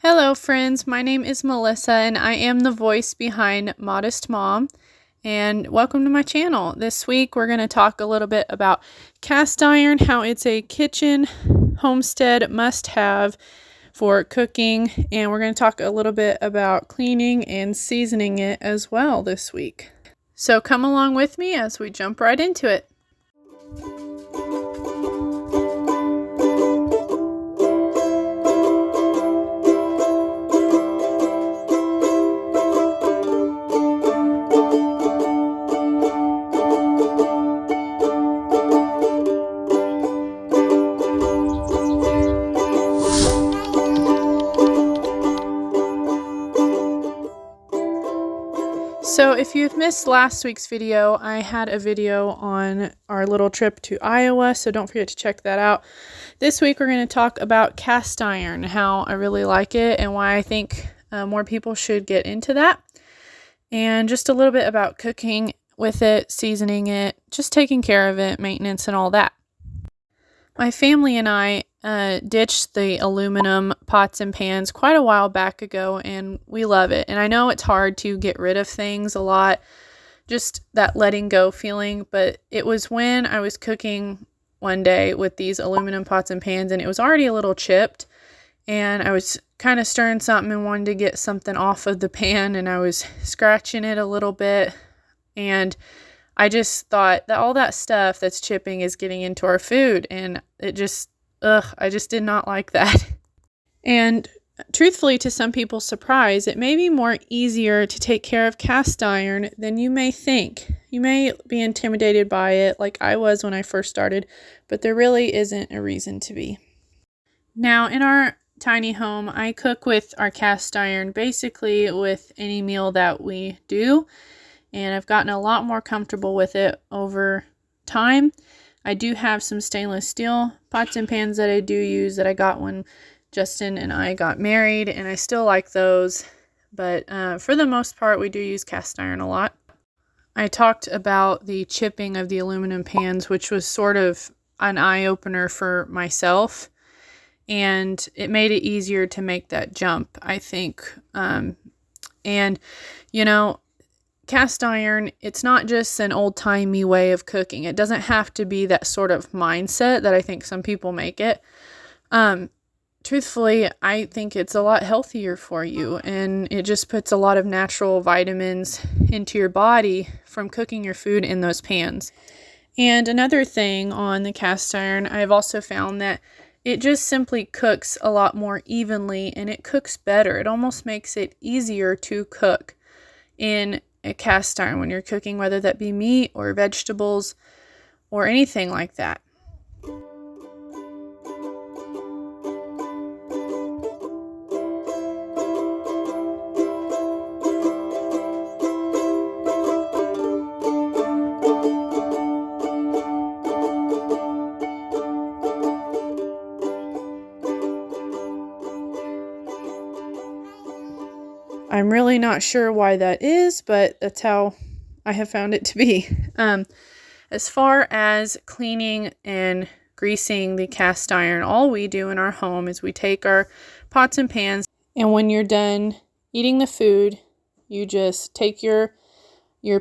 Hello friends, my name is Melissa and I am the voice behind Modest Mom, and welcome to my channel. This week we're going to talk a little bit about cast iron, how it's a kitchen homestead must-have for cooking, and we're going to talk a little bit about cleaning and seasoning it as well this week. So come along with me as we jump right into it. So if you've missed last week's video, I had a video on our little trip to Iowa, so don't forget to check that out. This week we're going to talk about cast iron, how I really like it and why I think more people should get into that. And just a little bit about cooking with it, seasoning it, just taking care of it, maintenance and all that. My family and I ditched the aluminum pots and pans quite a while back ago, and we love it. And I know it's hard to get rid of things a lot, just that letting go feeling, but it was when I was cooking one day with these aluminum pots and pans, and it was already a little chipped, and I was kind of stirring something and wanted to get something off of the pan, and I was scratching it a little bit, and I just thought that all that stuff that's chipping is getting into our food, and it just, I just did not like that. And truthfully, to some people's surprise, it may be more easier to take care of cast iron than you may think. You may be intimidated by it like I was when I first started, but there really isn't a reason to be. Now, in our tiny home, I cook with our cast iron basically with any meal that we do. And I've gotten a lot more comfortable with it over time. I do have some stainless steel pots and pans that I do use that I got when Justin and I got married, and I still like those. But for the most part, we do use cast iron a lot. I talked about the chipping of the aluminum pans, which was sort of an eye-opener for myself. And it made it easier to make that jump, I think. And, you know, cast iron, it's not just an old-timey way of cooking. It doesn't have to be that sort of mindset that I think some people make it. Truthfully, I think it's a lot healthier for you, and it just puts a lot of natural vitamins into your body from cooking your food in those pans. And another thing on the cast iron, I've also found that it just simply cooks a lot more evenly, and it cooks better. It almost makes it easier to cook in a cast iron when you're cooking, whether that be meat or vegetables or anything like that. I'm really not sure why that is, but that's how I have found it to be. As far as cleaning and greasing the cast iron, all we do in our home is we take our pots and pans, and when you're done eating the food, you just take your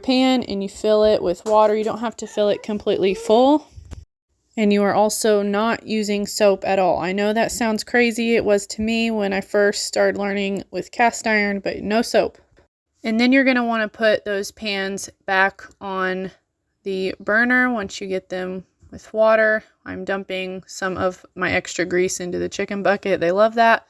pan and you fill it with water. You don't have to fill it completely full. And you are also not using soap at all. I know that sounds crazy. It was to me when I first started learning with cast iron, but no soap. And then you're going to want to put those pans back on the burner once you get them with water. I'm dumping some of my extra grease into the chicken bucket. They love that.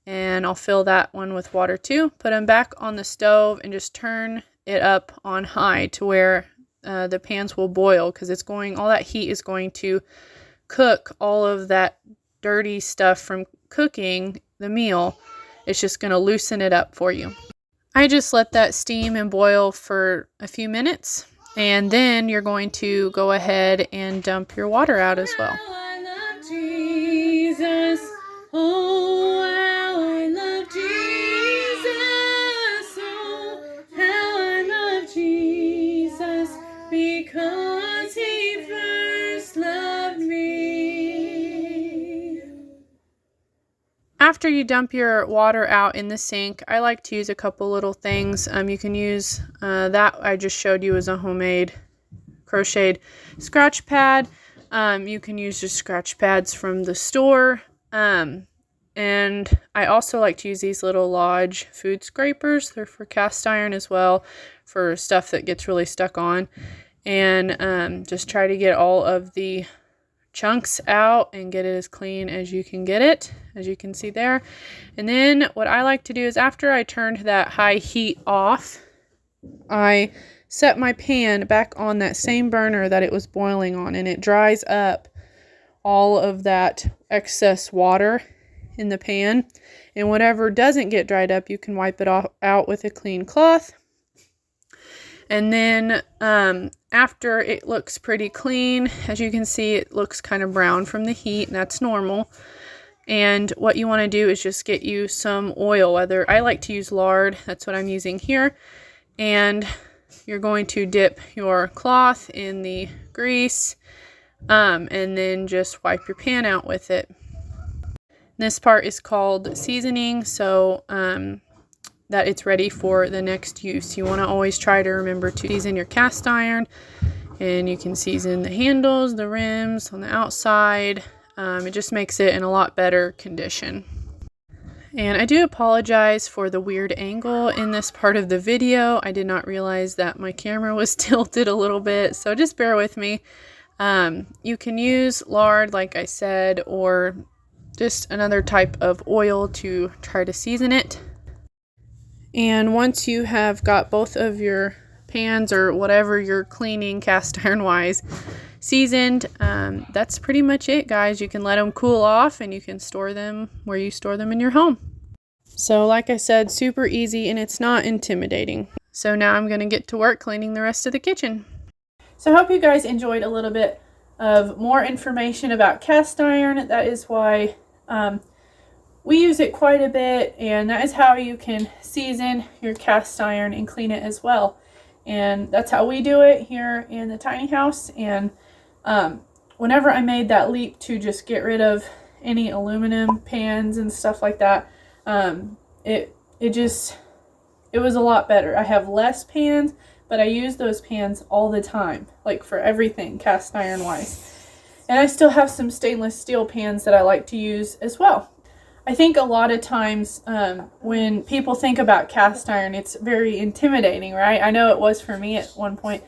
And I'll fill that one with water too. Put them back on the stove and just turn it up on high to where the pans will boil, because all that heat is going to cook all of that dirty stuff from cooking the meal. It's just going to loosen it up for you. I just let that steam and boil for a few minutes, and then you're going to go ahead and dump your water out as well. I love Jesus. Oh, how I love Jesus. Oh, how I love Jesus. Because he first loved me. after you dump your water out in the sink, I like to use a couple little things. You can use that I just showed you as a homemade crocheted scratch pad. You can use just scratch pads from the store. And I also like to use these little Lodge food scrapers. They're for cast iron as well, for stuff that gets really stuck on. And just try to get all of the chunks out and get it as clean as you can get it, as you can see there. And then what I like to do is, after I turned that high heat off, I set my pan back on that same burner that it was boiling on, and it dries up all of that excess water in the pan. And whatever doesn't get dried up, you can wipe it out with a clean cloth. And then after it looks pretty clean, as you can see, it looks kind of brown from the heat, and that's normal. And what you want to do is just get you some oil. Whether I like to use lard, that's what I'm using here. And you're going to dip your cloth in the grease, and then just wipe your pan out with it. This part is called seasoning, so that it's ready for the next use. You want to always try to remember to season your cast iron, and you can season the handles, the rims on the outside. It just makes it in a lot better condition. And I do apologize for the weird angle in this part of the video. I did not realize that my camera was tilted a little bit, so just bear with me. You can use lard, like I said, or just another type of oil to try to season it. And once you have got both of your pans, or whatever you're cleaning cast iron wise, seasoned, that's pretty much it, guys. You can let them cool off, and you can store them where you store them in your home. So like I said, super easy, and it's not intimidating. So now I'm going to get to work cleaning the rest of the kitchen. So I hope you guys enjoyed a little bit of more information about cast iron. That is why we use it quite a bit, and that is how you can season your cast iron and clean it as well. And that's how we do it here in the tiny house. And whenever I made that leap to just get rid of any aluminum pans and stuff like that, it was a lot better. I have less pans, but I use those pans all the time, like for everything cast iron wise. And I still have some stainless steel pans that I like to use as well. I think a lot of times when people think about cast iron, it's very intimidating, right? I know it was for me at one point.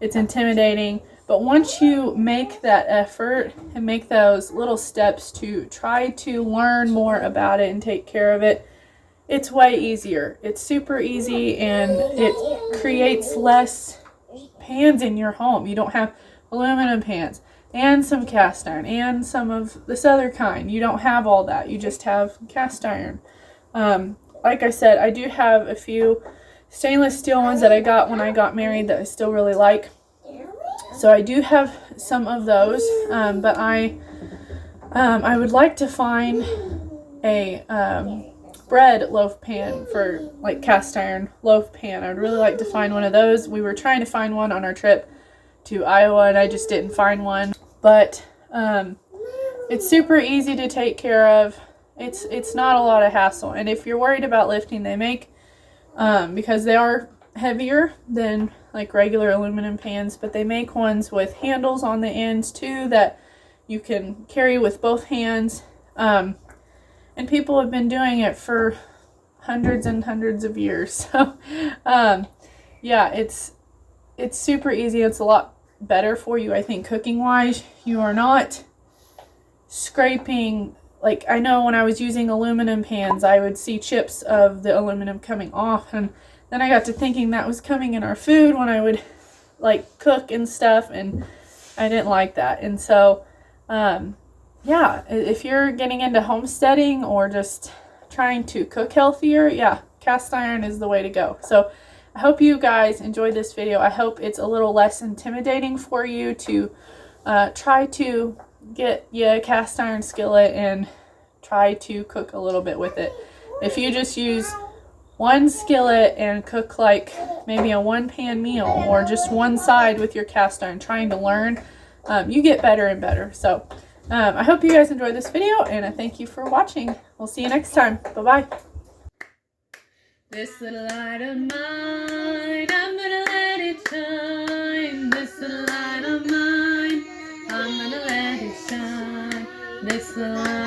It's intimidating, but once you make that effort and make those little steps to try to learn more about it and take care of it, it's way easier. It's super easy, and it creates less pans in your home. You don't have aluminum pans and some cast iron and some of this other kind. You don't have all that. You just have cast iron. Like I said, I do have a few stainless steel ones that I got when I got married that I still really like. So I do have some of those, but I would like to find a bread loaf pan for like cast iron loaf pan. I would really like to find one of those. We were trying to find one on our trip to Iowa, and I just didn't find one. But it's super easy to take care of. It's not a lot of hassle. And if you're worried about lifting, they make because they are heavier than like regular aluminum pans, but they make ones with handles on the ends too that you can carry with both hands. And people have been doing it for hundreds and hundreds of years. So yeah, it's super easy. It's a lot better for you, I think, cooking wise. You are not scraping. Like, I know when I was using aluminum pans, I would see chips of the aluminum coming off, and then I got to thinking that was coming in our food when I would like cook and stuff, and I didn't like that. And so yeah, if you're getting into homesteading or just trying to cook healthier, yeah, cast iron is the way to go. So I hope you guys enjoyed this video. I hope it's a little less intimidating for you to try to get a cast iron skillet and try to cook a little bit with it. If you just use one skillet and cook like maybe a one-pan meal, or just one side with your cast iron trying to learn, you get better and better. So I hope you guys enjoyed this video, and I thank you for watching. We'll see you next time. Bye-bye. This little light of mine, I'm gonna let it shine. This little light of mine, I'm gonna let it shine. This little light